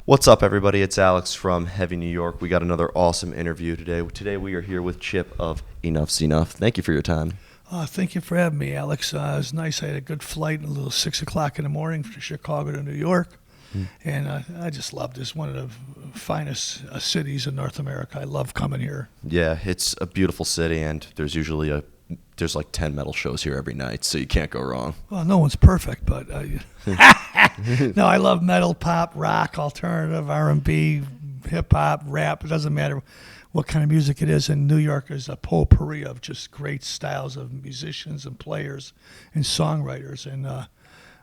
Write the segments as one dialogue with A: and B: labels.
A: What's up, everybody? It's Alex from Heavy New York. We got another awesome interview today. Today we are here with Chip of Enuff's Enough. Thank you for your time.
B: Thank you for having me, Alex. It was nice. I had a good flight, a little 6 o'clock in the morning from Chicago to New York. And I just love this. One of the finest cities in North America. I love coming here.
A: Yeah, it's a beautiful city, and there's usually there's like 10 metal shows here every night, so you can't go wrong.
B: Well, no one's perfect, but no, I love metal, pop, rock, alternative, R&B, hip-hop, rap. It doesn't matter what kind of music it is. And New York is a potpourri of just great styles of musicians and players and songwriters. And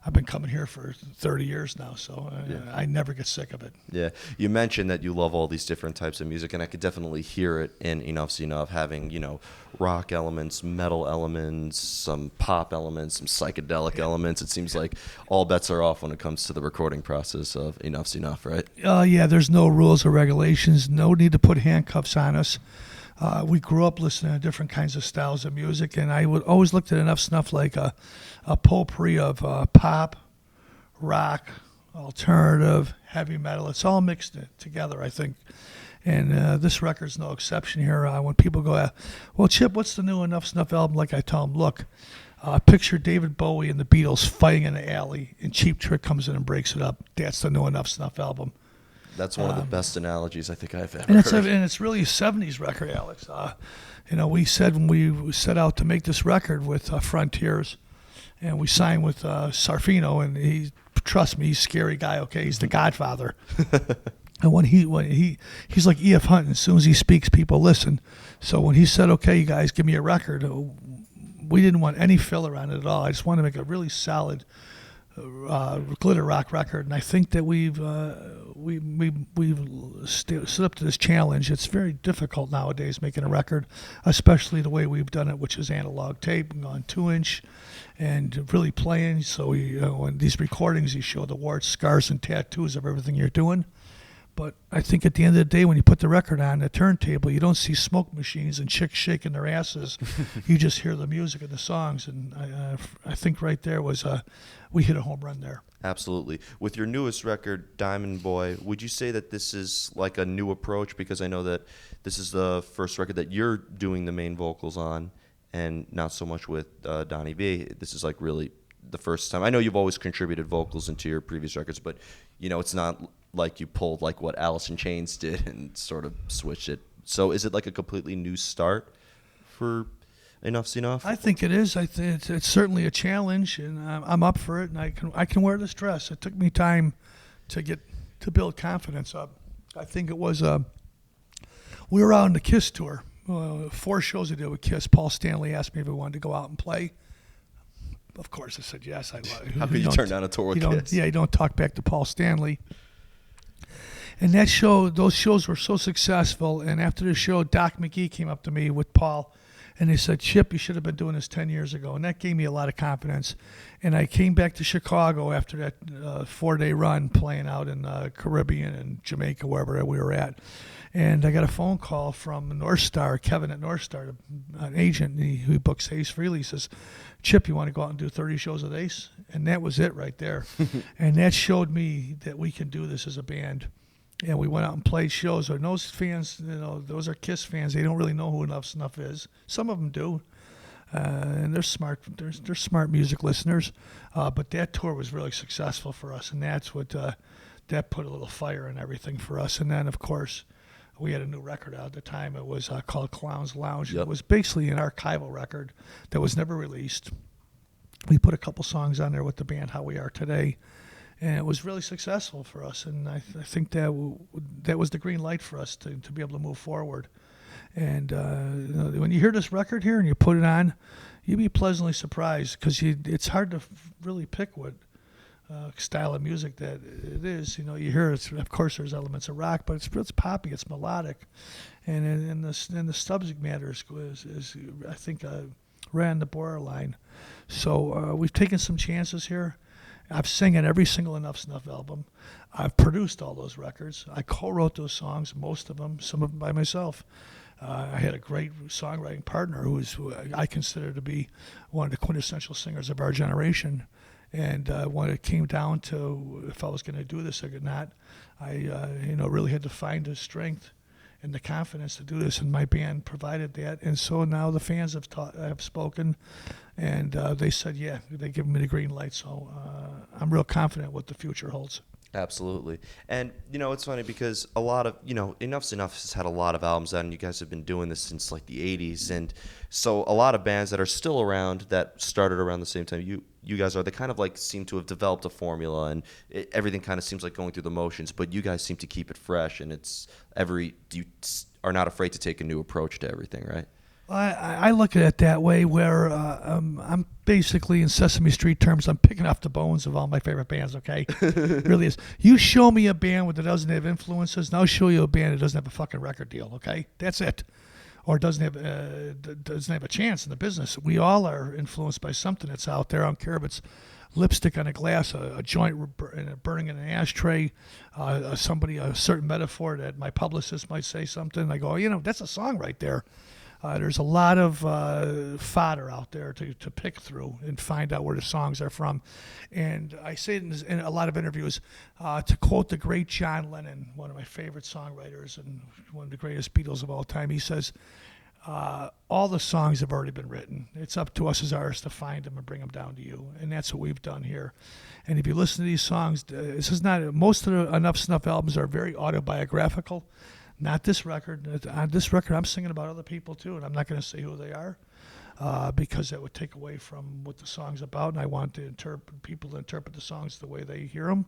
B: I've been coming here for 30 years now, so I never get sick of it.
A: Yeah, you mentioned that you love all these different types of music, and I could definitely hear it in Enuff's Enough, having, rock elements, metal elements, some pop elements, some psychedelic elements. It seems like all bets are off when it comes to the recording process of Enuff's Enough, right?
B: Yeah, there's no rules or regulations, no need to put handcuffs on us. We grew up listening to different kinds of styles of music, and I would always look at Enuff Snuff like a potpourri of pop, rock, alternative, heavy metal. It's all mixed together, I think. And this record's no exception here. When people go, well, Chip, what's the new Enuff Snuff album? Like I tell them, look, picture David Bowie and the Beatles fighting in the alley, and Cheap Trick comes in and breaks it up. That's the new Enuff Snuff album.
A: That's one of the best analogies I think I've ever
B: heard. And it's really a 70s record, Alex. We said when we set out to make this record with Frontiers, and we signed with Sarfino, and trust me, he's a scary guy, okay? He's the Godfather. And when he's like E.F. Hunt, as soon as he speaks, people listen. So when he said, okay, you guys, give me a record, we didn't want any filler on it at all. I just wanted to make a really solid glitter rock record, and I think that we've stood up to this challenge. It's very difficult nowadays making a record, especially the way we've done it, which is analog tape on 2-inch, and really playing. So in these recordings, you show the warts, scars, and tattoos of everything you're doing. But I think at the end of the day, when you put the record on the turntable, you don't see smoke machines and chicks shaking their asses. You just hear the music and the songs, and I think right there was we hit a home run there.
A: Absolutely. With your newest record, Diamond Boy, would you say that this is like a new approach? Because I know that this is the first record that you're doing the main vocals on, and not so much with Donnie B. This is like really the first time. I know you've always contributed vocals into your previous records, but it's not like you pulled like what Alice in Chains did and sort of switched it. So is it like a completely new start for Enuff's Enough?
B: I think it is. I think it's certainly a challenge, and I'm up for it. And I can wear this dress. It took me time to build confidence up. I think it was we were out on the Kiss tour. 4 shows I did with Kiss. Paul Stanley asked me if I wanted to go out and play. Of course, I said yes.
A: How could you turn down a tour with Kiss?
B: Yeah, you don't talk back to Paul Stanley. And those shows were so successful. And after the show, Doc McGee came up to me with Paul, and they said, Chip, you should have been doing this 10 years ago. And that gave me a lot of confidence. And I came back to Chicago after that 4-day run playing out in the Caribbean and Jamaica, wherever we were at. And I got a phone call from North Star, Kevin at North Star, an agent who books Ace Frehley. He says, Chip, you want to go out and do 30 shows with Ace? And that was it right there. And that showed me that we can do this as a band. And we went out and played shows. And those fans, those are Kiss fans. They don't really know who Enuff Snuff is. Some of them do. And they're smart. They're smart music listeners. But that tour was really successful for us. And that's what that put a little fire in everything for us. And then, of course, we had a new record out at the time. It was called Clown's Lounge.
A: Yep.
B: It was basically an archival record that was never released. We put a couple songs on there with the band How We Are Today, and it was really successful for us. And I think that was the green light for us to be able to move forward. And when you hear this record here and you put it on, you'll be pleasantly surprised, because it's hard to really pick what style of music that it is. You hear it. Of course, there's elements of rock, but it's poppy, it's melodic, and the subject matter is I think right on the borderline. So we've taken some chances here. I've sang on every single Enuff Snuff album. I've produced all those records. I co-wrote those songs, most of them, some of them by myself. I had a great songwriting partner who I consider to be one of the quintessential singers of our generation. And when it came down to if I was going to do this or not, I really had to find the strength and the confidence to do this, and my band provided that. And so now the fans have spoken, and they said, yeah, they give me the green light. So I'm real confident what the future holds.
A: Absolutely. And, it's funny because a lot of, Enuff's Enough has had a lot of albums out, and you guys have been doing this since like the 80s. And so a lot of bands that are still around that started around the same time you guys are, they kind of like seem to have developed a formula, and everything kind of seems like going through the motions, but you guys seem to keep it fresh, and you are not afraid to take a new approach to everything, right?
B: I look at it that way, where I'm basically, in Sesame Street terms, I'm picking off the bones of all my favorite bands, okay? It really is. You show me a band that doesn't have influences, and I'll show you a band that doesn't have a fucking record deal, okay? That's it. Or doesn't have a chance in the business. We all are influenced by something that's out there. I don't care if it's lipstick on a glass, a joint burning in an ashtray, a certain metaphor that my publicist might say something. I go, that's a song right there. There's a lot of fodder out there to pick through and find out where the songs are from. And I say it in a lot of interviews, to quote the great John Lennon, one of my favorite songwriters and one of the greatest Beatles of all time. He says, all the songs have already been written. It's up to us as artists to find them and bring them down to you. And that's what we've done here. And if you listen to these songs, most of the Enuff Snuff albums are very autobiographical. Not this record. On this record, I'm singing about other people too, and I'm not going to say who they are, because that would take away from what the song's about. And I want people to interpret the songs the way they hear them.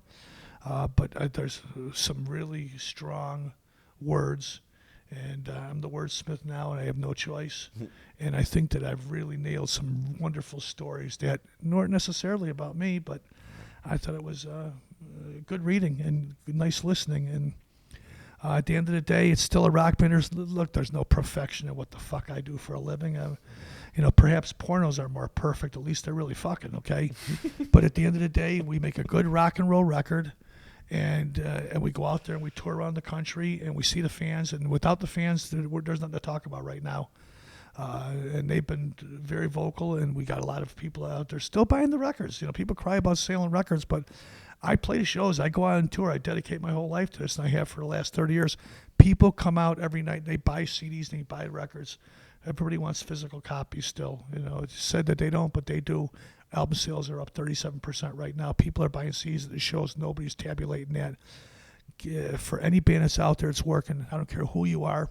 B: But there's some really strong words, and I'm the wordsmith now, and I have no choice. And I think that I've really nailed some wonderful stories that weren't necessarily about me, but I thought it was good reading and nice listening. And at the end of the day, it's still a rock band. There's no perfection in what the fuck I do for a living. Perhaps pornos are more perfect. At least they're really fucking, okay? But at the end of the day, we make a good rock and roll record, and we go out there and we tour around the country and we see the fans. And without the fans, there's nothing to talk about right now. And they've been very vocal, and we got a lot of people out there still buying the records. People cry about selling records, but I play shows. I go out on tour. I dedicate my whole life to this, and I have for the last 30 years. People come out every night. They buy CDs and they buy records. Everybody wants physical copies still. It's said that they don't, but they do. Album sales are up 37% right now. People are buying CDs at the shows. Nobody's tabulating that. For any band that's out there, it's working. I don't care who you are.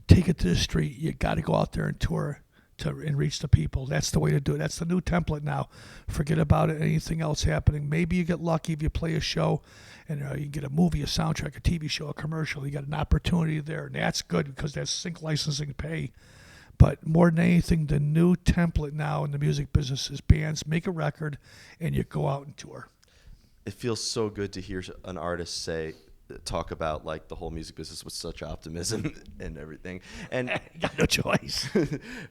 B: Take it to the street. You got to go out there and tour and reach the people. That's the way to do it. That's the new template now. Forget about it. Anything else happening. Maybe you get lucky if you play a show and you get a movie, a soundtrack, a TV show, a commercial. You got an opportunity there, and that's good because that's sync licensing pay. But more than anything, the new template now in the music business is bands make a record and you go out and tour.
A: It feels so good to hear an artist talk about like the whole music business with such optimism and everything. And
B: you got no choice.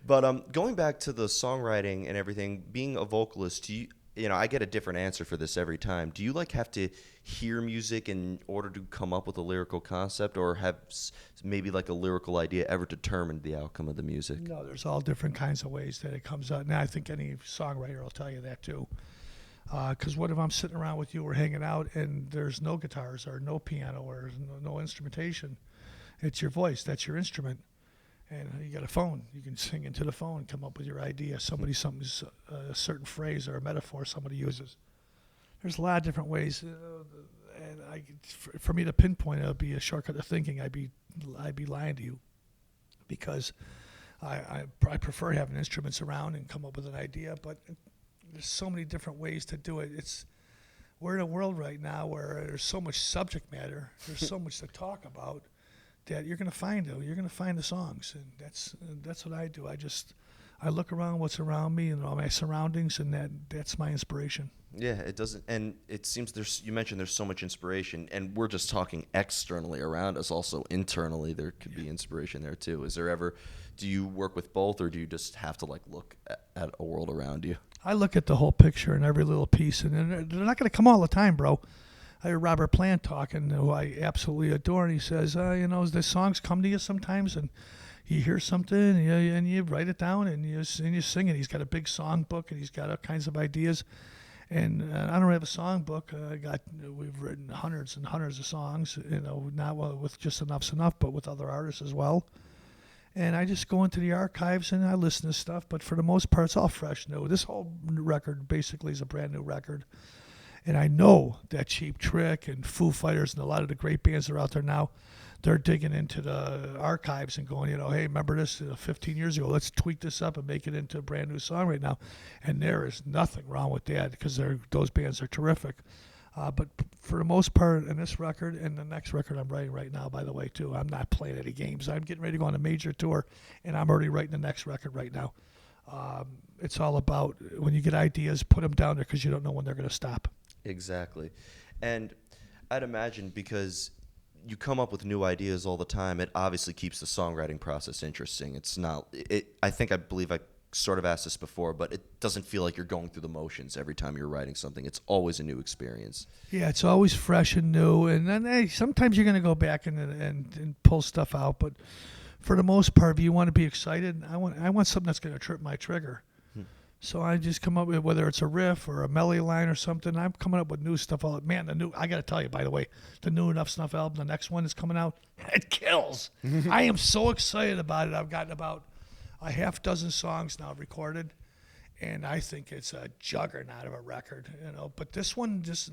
A: But going back to the songwriting and everything, being a vocalist, I get a different answer for this every time. Do you have to hear music in order to come up with a lyrical concept, or have maybe a lyrical idea ever determined the outcome of the music?
B: No, there's all different kinds of ways that it comes out. Now I think any songwriter will tell you that too. Because what if I'm sitting around with you, we're hanging out, and there's no guitars or no piano or no instrumentation? It's your voice. That's your instrument. And you got a phone. You can sing into the phone, come up with your idea. A certain phrase or a metaphor somebody uses. There's a lot of different ways. And for me to pinpoint it would be a shortcut to thinking. I'd be lying to you, because I prefer having instruments around and come up with an idea, but there's so many different ways to do it. We're in a world right now where there's so much subject matter, there's so much to talk about, that you're going to find the songs, and that's what I do. I look around what's around me and all my surroundings, and that's my inspiration.
A: Yeah, it doesn't, and it seems you mentioned there's so much inspiration, and we're just talking externally around us. Also internally, there could be inspiration there too. Do you work with both, or do you just have to look at a world around you?
B: I look at the whole picture and every little piece, and they're not going to come all the time, bro. I heard Robert Plant talking, who I absolutely adore, and he says, the songs come to you sometimes, and you hear something, and you write it down, and you sing it. He's got a big song book, and he's got all kinds of ideas. And I don't have a song book. We've written hundreds and hundreds of songs, not with just Enough's Enough, but with other artists as well. And I just go into the archives and I listen to stuff, but for the most part, it's all fresh new. This whole record basically is a brand new record. And I know that Cheap Trick and Foo Fighters and a lot of the great bands that are out there now, they're digging into the archives and going, hey, remember this 15 years ago? Let's tweak this up and make it into a brand new song right now. And there is nothing wrong with that because those bands are terrific. But for the most part, in this record and the next record I'm writing right now, by the way, too, I'm not playing any games. I'm getting ready to go on a major tour, and I'm already writing the next record right now. It's all about when you get ideas, put them down there because you don't know when they're going to stop.
A: Exactly. And I'd imagine because you come up with new ideas all the time, it obviously keeps the songwriting process interesting. It's not, I believe I sort of asked this before, but it doesn't feel like you're going through the motions every time you're writing something. It's always a new experience.
B: Yeah, it's always fresh and new. And then sometimes you're going to go back and pull stuff out. But for the most part, if you want to be excited, I want something that's going to trip my trigger. So I just come up with, whether it's a riff or a melody line or something, I'm coming up with new stuff. I got to tell you, by the way, the new Enuff Snuff album, the next one is coming out, it kills. I am so excited about it. I've gotten about a half dozen songs now recorded, and I think it's a juggernaut of a record. But this one, this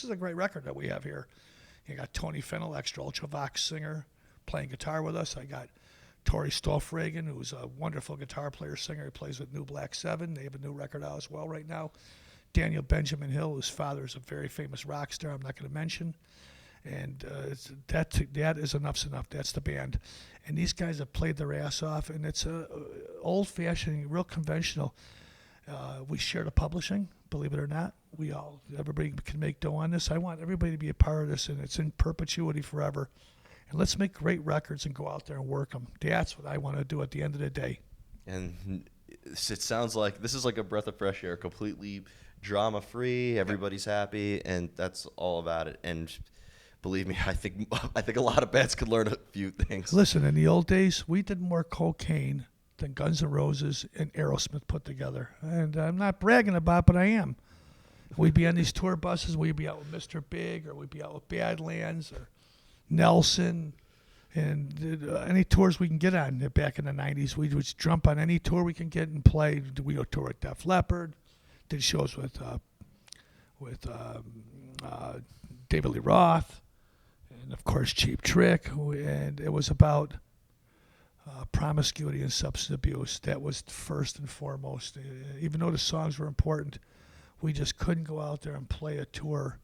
B: is a great record that we have here. You got Tony Fennell, extra ultravox singer, playing guitar with us. I got Tori Stolfragen, who's a wonderful guitar player, singer. He plays with New Black 7. They have a new record out as well right now. Daniel Benjamin Hill, whose father is a very famous rock star I'm not going to mention. And that is Enough's Enough. That's the band. And these guys have played their ass off, and it's old-fashioned, real conventional. We share the publishing, believe it or not. Everybody can make dough on this. I want everybody to be a part of this, and it's in perpetuity forever. And let's make great records and go out there and work them. That's what I want to do at the end of the day.
A: And it sounds like this is like a breath of fresh air, completely drama-free. Everybody's happy, and that's all about it. And believe me, I think a lot of bands could learn a few things.
B: Listen, in the old days, we did more cocaine than Guns N' Roses and Aerosmith put together. And I'm not bragging about it, but I am. We'd be on these tour buses. We'd be out with Mr. Big, or we'd be out with Badlands, or Nelson, and any tours we can get on. Back in the 90s, we would jump on any tour we can get and play. We go tour with Def Leppard, did shows with David Lee Roth, and of course Cheap Trick, and it was about promiscuity and substance abuse. That was first and foremost. Even though the songs were important, we just couldn't go out there and play a tour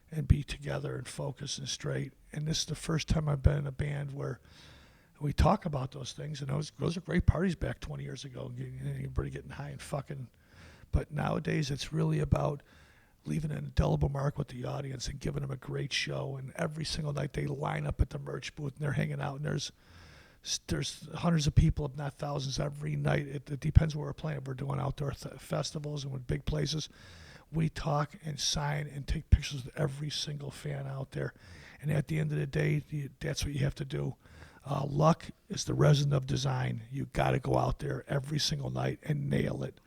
B: and be together and focused and straight. And this is the first time I've been in a band where we talk about those things. And those are great parties back 20 years ago, everybody getting high and fucking. But nowadays it's really about leaving an indelible mark with the audience and giving them a great show. And every single night they line up at the merch booth and they're hanging out. And there's hundreds of people, if not thousands, every night. It depends where we're playing. If we're doing outdoor festivals and with big places, we talk and sign and take pictures with every single fan out there. And at the end of the day, that's what you have to do. Luck is the resident of design. You got to go out there every single night and nail it.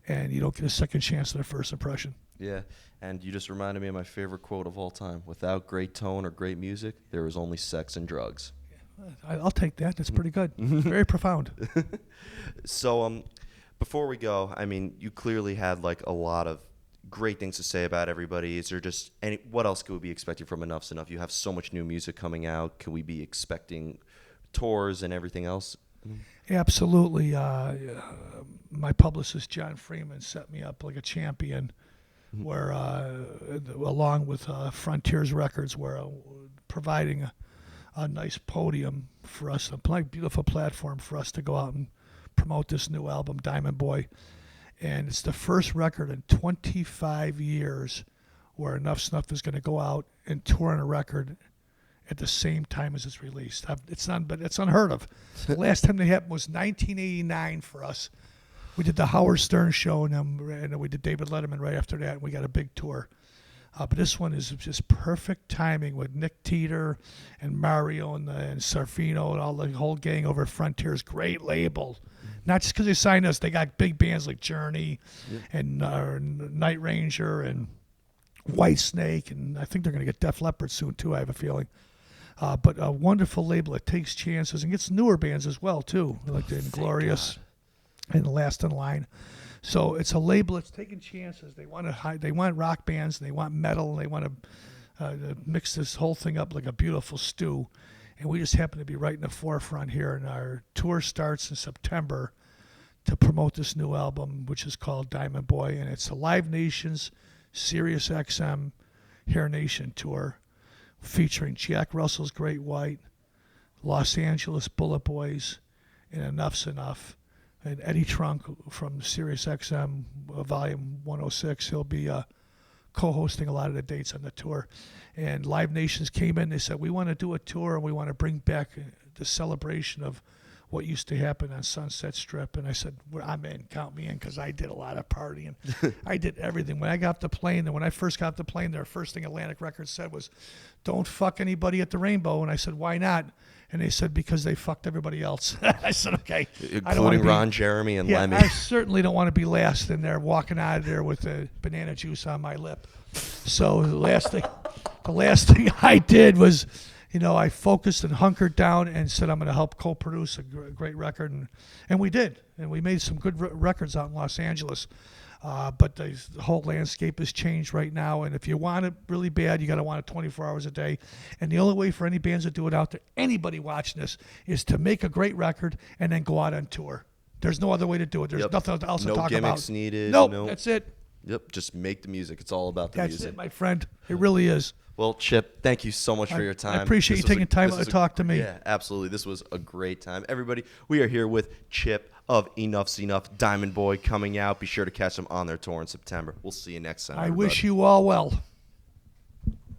B: And you don't get a second chance at a first impression.
A: Yeah, and you just reminded me of my favorite quote of all time. Without great tone or great music, there is only sex and drugs.
B: I'll take that. That's pretty good. Very profound.
A: So before we go, I mean, you clearly had like a lot of great things to say about everybody. Is there just what else could we be expecting from Enough's Enough? You have so much new music coming out. Could we be expecting tours and everything else?
B: Absolutely. My publicist, John Freeman, set me up like a champion where, along with Frontiers Records, where providing a nice podium for us, a beautiful platform for us to go out and promote this new album, Diamond Boy. And it's the first record in 25 years where Enuff Snuff is going to go out and tour on a record at the same time as it's released. It's unheard of. The last time they happened was 1989 for us. We did the Howard Stern show, and we did David Letterman right after that, and we got a big tour. But this one is just perfect timing with Nick Teeter and Mario and Sarfino and all the whole gang over at Frontiers. Great label. Not just because they signed us. They got big bands like Journey and Night Ranger and White Snake, and I think they're going to get Def Leppard soon too. I have a feeling. But a wonderful label that takes chances and gets newer bands as well too, like the Inglorious and the Last in Line. So it's a label that's taking chances. They want rock bands, and they want metal, and they want to mix this whole thing up like a beautiful stew. And we just happen to be right in the forefront here. And our tour starts in September to promote this new album, which is called Diamond Boy, and it's a Live Nations Sirius XM Hair Nation tour featuring Jack Russell's Great White, Los Angeles Bullet Boys, and Enuff's Enuff. And Eddie Trunk from Sirius XM Volume 106, he'll be co-hosting a lot of the dates on the tour. And Live Nations came in, they said, we want to do a tour and we want to bring back the celebration of what used to happen on Sunset Strip. And I said, well, I'm in, count me in, because I did a lot of partying. I did everything. When I got off the plane, and when I first got off the plane, their first thing Atlantic Records said was, don't fuck anybody at the Rainbow. And I said, why not? And they said, because they fucked everybody else. I said, okay.
A: Including Ron Jeremy and Lemmy.
B: I certainly don't want to be last in there, walking out of there with the banana juice on my lip. So the last thing I did was, I focused and hunkered down and said I'm going to help co-produce a great record, and we did, and we made some good records out in Los Angeles. But the whole landscape has changed right now, and if you want it really bad, you got to want it 24 hours a day. And the only way for any bands to do it out there, anybody watching this, is to make a great record and then go out on tour. There's no other way to do it. There's nothing else to talk about.
A: No gimmicks needed.
B: Nope, that's it.
A: Yep, just make the music. It's all about the music.
B: That's it, my friend. It really is.
A: Well, Chip, thank you so much for your time.
B: I appreciate you taking time to talk to me.
A: Yeah, absolutely. This was a great time. Everybody, we are here with Chip of Enuff's Enuff, Diamond Boy coming out. Be sure to catch them on their tour in September. We'll see you next time.
B: I wish you all well.